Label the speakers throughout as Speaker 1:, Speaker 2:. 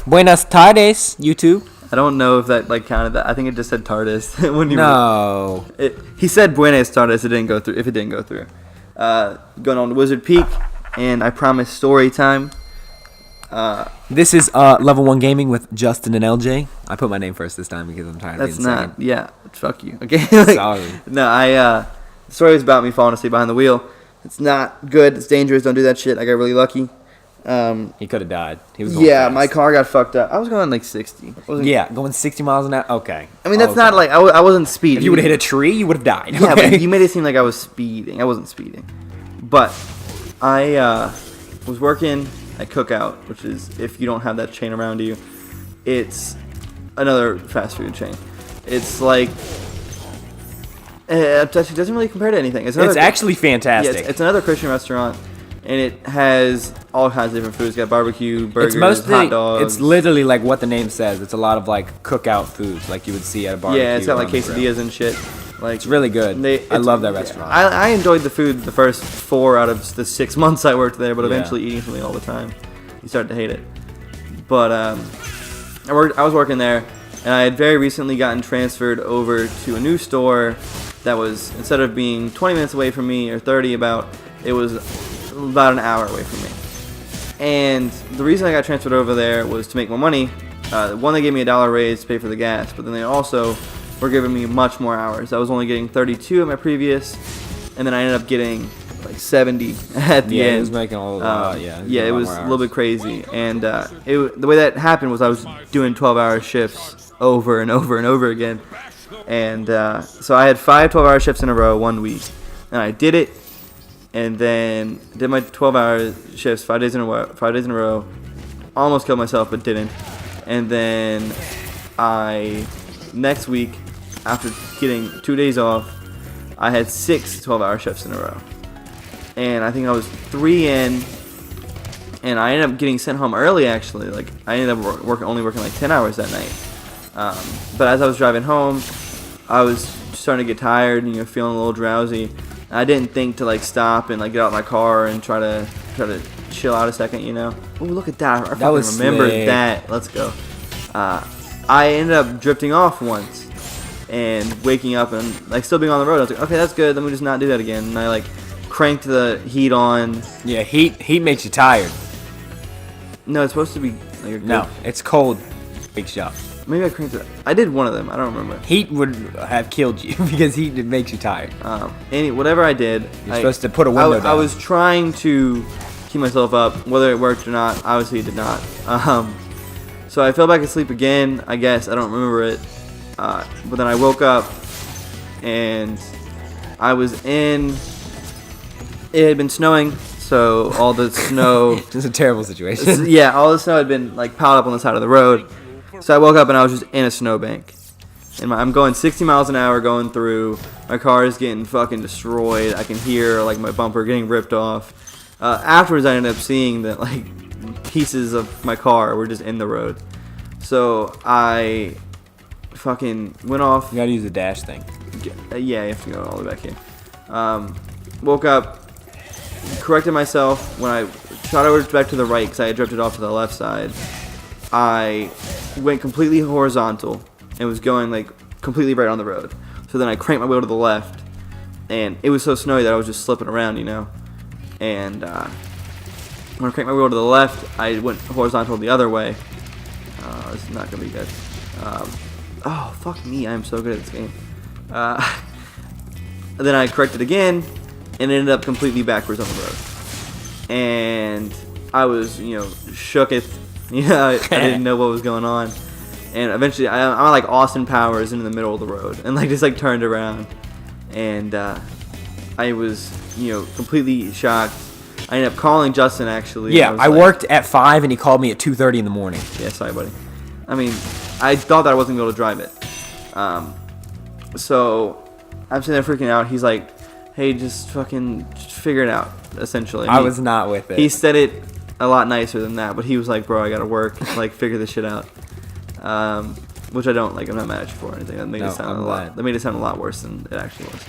Speaker 1: Buenas tardes, YouTube.
Speaker 2: I don't know if that like counted. That I think it just said TARDIS. when you
Speaker 1: No.
Speaker 2: He said Buenas tardes. It didn't go through. If it didn't go through, going on to Wizard Peak, and I promise story time.
Speaker 1: This is Level 1 Gaming with Justin and LJ. I put my name first this time because I'm tired of being second.
Speaker 2: Yeah, fuck you. Okay.
Speaker 1: Sorry.
Speaker 2: No, the story was about me falling asleep behind the wheel. It's not good. It's dangerous. Don't do that shit. I got really lucky.
Speaker 1: He could have died. He was going fast.
Speaker 2: My car got fucked up. I was going like 60.
Speaker 1: Going 60 miles an hour? Okay.
Speaker 2: I mean, that's not like, I wasn't speeding.
Speaker 1: If you would have hit a tree, you would have died.
Speaker 2: Yeah, but you made it seem like I was speeding. I wasn't speeding. But I was working at Cookout, which is, if you don't have that chain around you, it's another fast food chain. It's like, it doesn't really compare to anything. It's
Speaker 1: actually fantastic.
Speaker 2: Yeah, it's another Christian restaurant. And it has all kinds of different foods. It's got barbecue, burgers, hot dogs.
Speaker 1: It's literally like what the name says. It's a lot of like cookout foods, like you would see at a barbecue.
Speaker 2: Yeah, it's got like quesadillas and shit. Like
Speaker 1: it's really good. I love that restaurant.
Speaker 2: I enjoyed the food the first 4 out of the 6 months I worked there, but eventually eating something all the time, you start to hate it. But I was working there, and I had very recently gotten transferred over to a new store that was, instead of being 20 minutes away from me or 30 it was about an hour away from me. And the reason I got transferred over there was to make more money. One, they gave me $1 raise to pay for the gas, but then they also were giving me much more hours. I was only getting 32 at my previous, and then I ended up getting like 70 at the end.
Speaker 1: Yeah, it was making a lot.
Speaker 2: It was a little bit crazy. And the way that happened was I was doing 12-hour shifts over and over and over again. And so I had 5 12-hour shifts in a row 1 week, and I did it. And then did my 12-hour shifts 5 days in a row. Almost killed myself, but didn't. And then next week, after getting 2 days off, I had 6 12-hour shifts in a row. And I think I was 3 in, and I ended up getting sent home early. Actually, like I ended up only working like 10 hours that night. But as I was driving home, I was starting to get tired and feeling a little drowsy. I didn't think to like stop and like get out of my car and try to chill out a second, Oh, look at that! I fucking remembered that. Let's go. I ended up drifting off once and waking up and like still being on the road. I was like, okay, that's good. Let me just not do that again. And I like cranked the heat on.
Speaker 1: Yeah, heat makes you tired.
Speaker 2: No, it's supposed to be. Like,
Speaker 1: no, it's cold. Makes you up.
Speaker 2: Maybe I cranked it. I did one of them. I don't remember.
Speaker 1: Heat would have killed you because heat makes you tired.
Speaker 2: Whatever I did,
Speaker 1: you're supposed to put a window down.
Speaker 2: I was trying to keep myself up. Whether it worked or not, obviously it did not. So I fell back asleep again. I guess I don't remember it. But then I woke up and I was in. It had been snowing, so all the snow.
Speaker 1: It was a terrible situation.
Speaker 2: Yeah, all the snow had been like piled up on the side of the road. So I woke up and I was just in a snowbank. And I'm going 60 miles an hour going through. My car is getting fucking destroyed. I can hear like my bumper getting ripped off. Afterwards, I ended up seeing that like pieces of my car were just in the road. So I fucking went off.
Speaker 1: You gotta use the dash thing.
Speaker 2: Yeah, you have to go all the way back here. Woke up, corrected myself. When I shot over back to the right because I had drifted off to the left side, I went completely horizontal and was going like completely right on the road. So then I cranked my wheel to the left, and it was so snowy that I was just slipping around, And when I cranked my wheel to the left, I went horizontal the other way. This is not gonna be good. Oh fuck me! I am so good at this game. Then I corrected again, and ended up completely backwards on the road. And I was, shooketh. I didn't know what was going on, and eventually I'm like Austin Powers in the middle of the road, and like just like turned around, and I was completely shocked. I ended up calling Justin actually.
Speaker 1: Yeah, I worked at 5 and he called me at 2:30 in the morning.
Speaker 2: Yeah, sorry buddy. I mean, I thought that I wasn't going to be able to drive it. So I'm sitting there freaking out. He's like, hey, just fucking figure it out, essentially.
Speaker 1: I was not with it.
Speaker 2: He said it a lot nicer than that, but he was like, bro, I gotta work, like figure this shit out. Which I don't like. I'm not mad at you for or anything. That made it sound a lot worse than it actually was.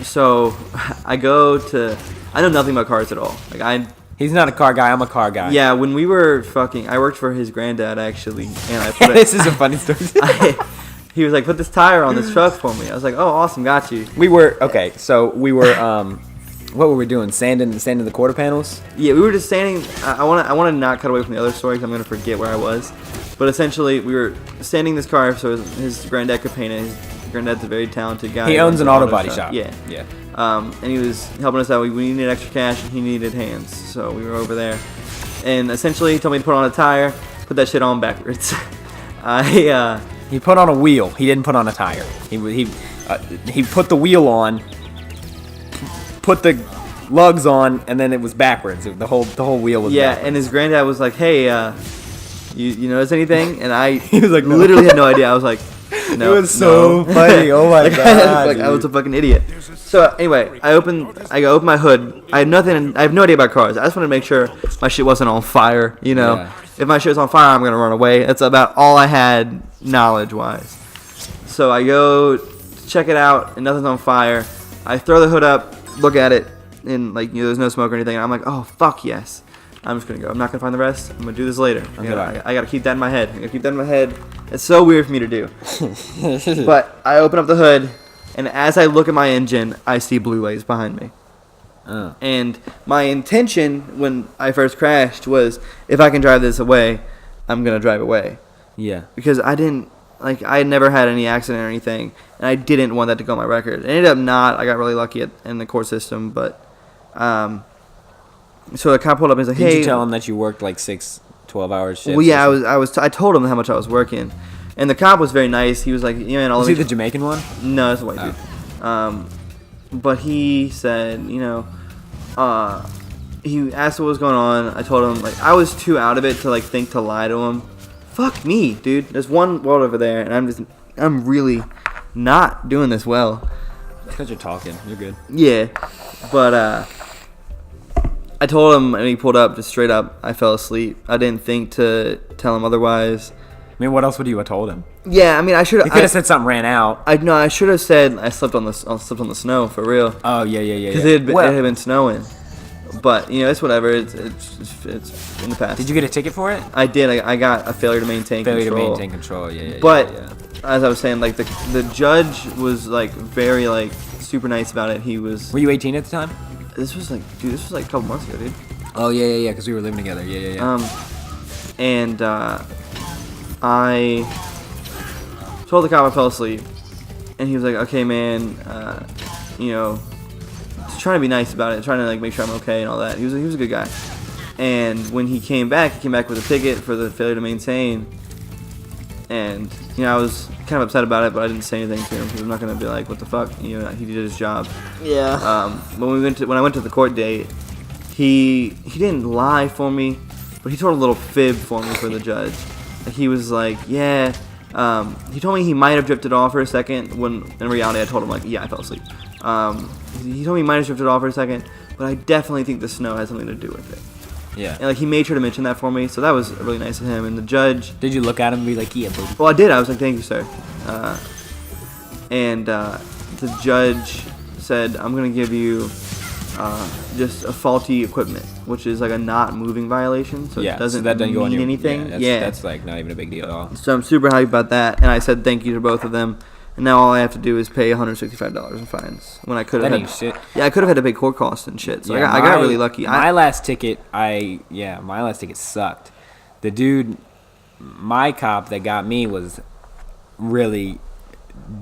Speaker 2: So I know nothing about cars at all. Like
Speaker 1: He's not a car guy. I'm a car guy.
Speaker 2: Yeah, when we were fucking, I worked for his granddad actually, and I put
Speaker 1: This is a funny story.
Speaker 2: he was like, put this tire on this truck for me. I was like, oh, awesome, got you.
Speaker 1: We were what were we doing? Sanding the quarter panels.
Speaker 2: Yeah, we were just standing. I want to not cut away from the other story because I'm gonna forget where I was. But essentially, we were sanding this car so his granddad could paint it. His granddad's a very talented guy.
Speaker 1: He owns an auto body shop.
Speaker 2: Yeah.
Speaker 1: Yeah.
Speaker 2: And he was helping us out. We needed extra cash, and he needed hands, so we were over there. And essentially, he told me to put on a tire, put that shit on backwards.
Speaker 1: He put on a wheel. He didn't put on a tire. He put the wheel on, put the lugs on, and then it was backwards. The whole wheel was backwards.
Speaker 2: And his granddad was like, "Hey, you notice anything?" And I
Speaker 1: he was like, no.
Speaker 2: literally had no idea. I was like, "No."
Speaker 1: It was so funny. Oh my god!
Speaker 2: I was a fucking idiot. So anyway, I opened my hood. I have no idea about cars. I just wanted to make sure my shit wasn't on fire. You know,
Speaker 1: Yeah.
Speaker 2: If my shit was on fire, I'm gonna run away. That's about all I had knowledge-wise. So I go to check it out, and nothing's on fire. I throw the hood up, look at it, and there's no smoke or anything. And I'm like, oh fuck yes. I'm just gonna go. I'm not gonna find the rest. I'm gonna do this later. I gotta keep that in my head. It's so weird for me to do. But I open up the hood, and as I look at my engine, I see blue lights behind me. And my intention when I first crashed was, if I can drive this away, I'm gonna drive away.
Speaker 1: Yeah.
Speaker 2: Because I had never had any accident or anything, and I didn't want that to go on my record. It ended up not. I got really lucky in the court system, but so the cop pulled up and he's like, "Hey."
Speaker 1: Did you tell him that you worked like 12-hour shifts?
Speaker 2: Well, yeah, I told him how much I was working, and the cop was very nice. He was like, "Yeah, man,
Speaker 1: Was he the Jamaican one?
Speaker 2: No, it's a white dude. But he said, he asked what was going on. I told him I was too out of it to think to lie to him. Fuck me, dude. There's one world over there, and I'm really not doing this well.
Speaker 1: Because you're talking. You're good.
Speaker 2: Yeah, but I told him, and he pulled up just straight up. I fell asleep. I didn't think to tell him otherwise.
Speaker 1: I mean, what else would you have told him?
Speaker 2: Yeah, I mean, I should have.
Speaker 1: You could have said something ran out.
Speaker 2: I should have said I slept on the snow for real.
Speaker 1: Oh yeah.
Speaker 2: Because it had been snowing. But it's whatever. It's in the past.
Speaker 1: Did you get a ticket for it?
Speaker 2: I did. I got a failure to maintain control.
Speaker 1: Failure to maintain control. Yeah.
Speaker 2: But as I was saying, the judge was very super nice about it. He was.
Speaker 1: Were you 18 at the time?
Speaker 2: This was a couple months ago, dude.
Speaker 1: Oh yeah. Because we were living together. Yeah.
Speaker 2: And I told the cop I fell asleep, and he was like, "Okay, man, just trying to be nice about it, trying to make sure I'm okay and all that." He was a good guy. And when he came back with a ticket for the failure to maintain, and I was kind of upset about it, but I didn't say anything to him because I'm not gonna be like, "What the fuck?" He did his job. Yeah. When I went to the court date, he didn't lie for me, but he told a little fib for me for the judge. He was like, "Yeah." He told me he might have drifted off for a second, when in reality I told him "Yeah, I fell asleep." He told me he might have drifted off for a second, but I definitely think the snow has something to do with it.
Speaker 1: Yeah.
Speaker 2: And he made sure to mention that for me, so that was really nice of him. And the judge.
Speaker 1: Did you look at him and be like, "Yeah, boo"?
Speaker 2: Well, I did. I was like, "Thank you, sir." And the judge said, "I'm gonna give you just a faulty equipment," which is a not moving violation, so it doesn't
Speaker 1: go
Speaker 2: mean anything.
Speaker 1: That's not even a big deal at all.
Speaker 2: So I'm super happy about that, and I said thank you to both of them. And now all I have to do is pay $165 in fines when I could have.
Speaker 1: That ain't shit.
Speaker 2: Yeah, I could have had to pay court costs and shit. So I got really lucky.
Speaker 1: My last ticket sucked. The dude, my cop that got me was really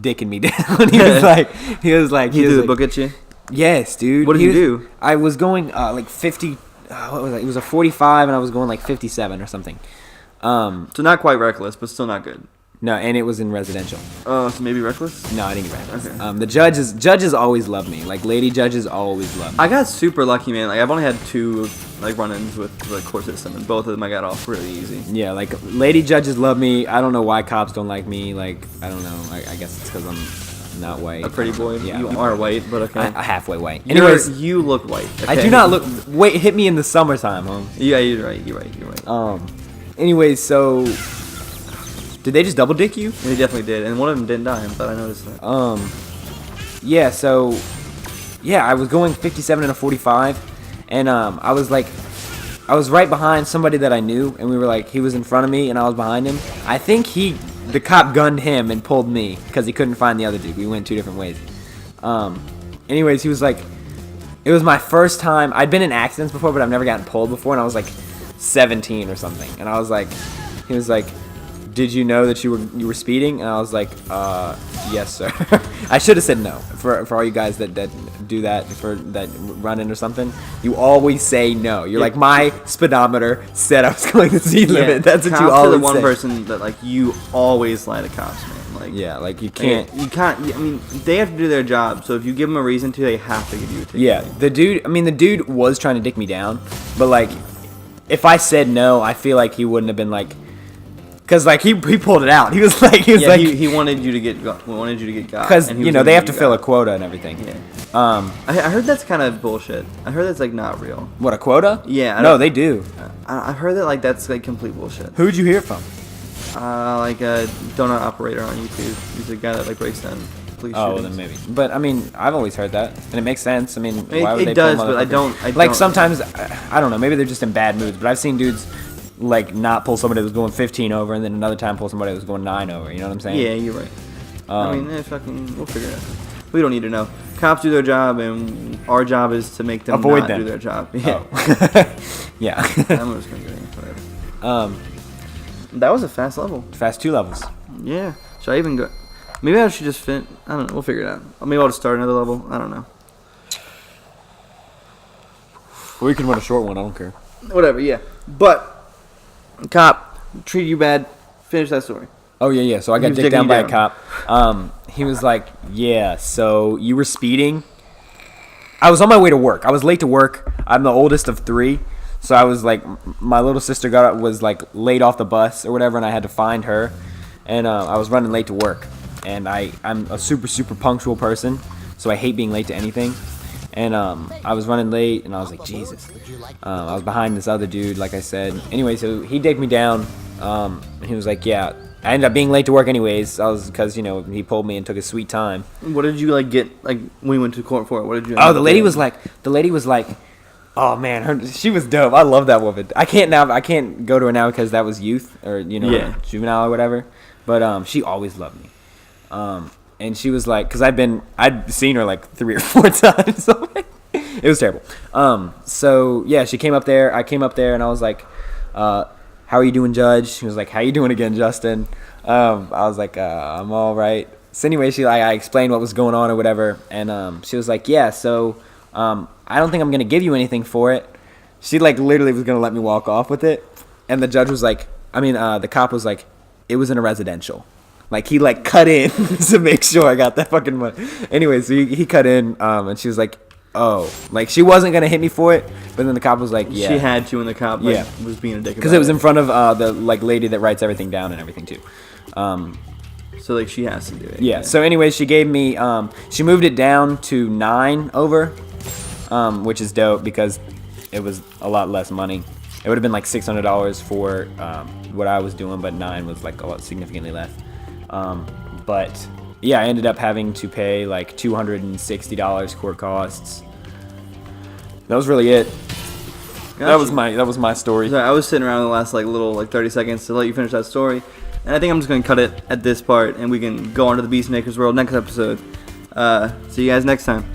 Speaker 1: dicking me down. He was like,
Speaker 2: he threw the book at you.
Speaker 1: Yes, dude.
Speaker 2: What did you do?
Speaker 1: I was going 50. What was it? It was a 45, and I was going 57 or something.
Speaker 2: So not quite reckless, but still not good.
Speaker 1: No, and it was in residential.
Speaker 2: Oh, so maybe reckless?
Speaker 1: No, I didn't get reckless.
Speaker 2: Okay.
Speaker 1: The judges always love me. Lady judges always love me.
Speaker 2: I got super lucky, man. I've only had 2 run-ins with the court system, and both of them I got off really easy.
Speaker 1: Yeah, lady judges love me. I don't know why cops don't like me. I don't know. I guess it's because I'm not white.
Speaker 2: A pretty boy.
Speaker 1: Yeah,
Speaker 2: you are white, but okay.
Speaker 1: Halfway white. Anyways,
Speaker 2: you look white. Okay?
Speaker 1: I do not look. Wait, hit me in the summertime, home.
Speaker 2: Yeah, you're right.
Speaker 1: Anyways, so did they just double dick you?
Speaker 2: They definitely did, and one of them didn't die. I thought I noticed that.
Speaker 1: Yeah. So, yeah, I was going 57 and a 45, and I was I was right behind somebody that I knew, and we were like, he was in front of me, and I was behind him. I think the cop gunned him and pulled me because he couldn't find the other dude. We went 2 different ways. Anyways, he was like, it was my first time. I'd been in accidents before, but I've never gotten pulled before, and I was like 17 or something. And I was like, he was like, did you know that you were speeding? And I was like, yes, sir. I should have said no. For all you guys that do that, that run in or something, you always say no. You're like, my speedometer said I was going the speed limit. That's what you always say.
Speaker 2: The one person that like you always lie to cops, man. Like,
Speaker 1: yeah, like you can't.
Speaker 2: I mean, they have to do their job. So if you give them a reason to, they have to give you a ticket.
Speaker 1: Yeah, the dude was trying to dick me down, but like, if I said no, I feel like he wouldn't have been like. Cause like he pulled it out. He was like
Speaker 2: he wanted you to get got.
Speaker 1: Because they have to fill a quota and everything.
Speaker 2: Yeah. I heard that's kind of bullshit. I heard that's like not real.
Speaker 1: What, a quota?
Speaker 2: Yeah.
Speaker 1: No, they do.
Speaker 2: I heard that like that's like complete bullshit.
Speaker 1: Who'd you hear from?
Speaker 2: Like a donut operator on YouTube. He's a guy that like breaks down police shootings.
Speaker 1: Oh, then maybe. But I mean, I've always heard that, and it makes sense. I mean, why would
Speaker 2: it
Speaker 1: they
Speaker 2: does,
Speaker 1: pull
Speaker 2: but I don't.
Speaker 1: Sometimes I don't know. Maybe they're just in bad moods. But I've seen dudes like not pull somebody that was going 15 over, and then another time pull somebody that was going 9 over. You know what I'm saying?
Speaker 2: Yeah, you're right. I mean, we'll figure it out. We don't need to know. Cops do their job, and our job is to make them
Speaker 1: avoid
Speaker 2: not
Speaker 1: them.
Speaker 2: do their job. Yeah.
Speaker 1: Oh. Yeah.
Speaker 2: I'm just gonna go in, whatever. That was a fast level.
Speaker 1: Fast 2 levels.
Speaker 2: Yeah. Should I even go? Maybe I should just fit. I don't know. We'll figure it out. Maybe I'll just start another level. I don't know.
Speaker 1: Or we can run a short one. I don't care.
Speaker 2: Whatever. Yeah. But cop treated you bad. Finish that story.
Speaker 1: Oh yeah. So I got dicked down by a cop. He was like, "Yeah, so you were speeding." I was on my way to work. I was late to work. I'm the oldest of 3, so I was like, my little sister was like late off the bus or whatever, and I had to find her, and I was running late to work. And I'm a super punctual person, so I hate being late to anything. And I was running late, and I was like, Jesus. I was behind this other dude, like I said. Anyway, so he digged me down. And he was like, yeah. I ended up being late to work anyways. Because he pulled me and took his sweet time.
Speaker 2: What did you get when you went to court for it? What did you?
Speaker 1: Oh, the lady was like, oh man, she was dope. I love that woman. I can't go to her now because that was youth or juvenile or whatever. But she always loved me. And she was like, because I'd seen her like 3 or 4 times. So it was terrible. So yeah, she came up there. I came up there, and I was like, how are you doing, Judge? She was like, how you doing again, Justin? I was like, I'm all right. So anyway, I explained what was going on or whatever, and she was like, yeah, so I don't think I'm gonna give you anything for it. She like literally was gonna let me walk off with it, and the judge was like, the cop was like, it was in a residential. Like, he, like, cut in to make sure I got that fucking money. Anyway, so he cut in, and she was like, oh. Like, she wasn't going to hit me for it, but then the cop was like, yeah.
Speaker 2: She had to, and the cop was being a dick about it.
Speaker 1: Because it was in front of the, like, lady that writes everything down and everything, too.
Speaker 2: So, like, she has to do it.
Speaker 1: Yeah. So, anyway, she gave me, she moved it down to 9 over, which is dope because it was a lot less money. It would have been, like, $600 for what I was doing, but 9 was, like, a lot significantly less. But yeah, I ended up having to pay like $260 court costs. That was really it. That was my story.
Speaker 2: So I was sitting around the last little 30 seconds to let you finish that story, and I think I'm just gonna cut it at this part, and we can go on to the Beastmaker's World next episode. See you guys next time.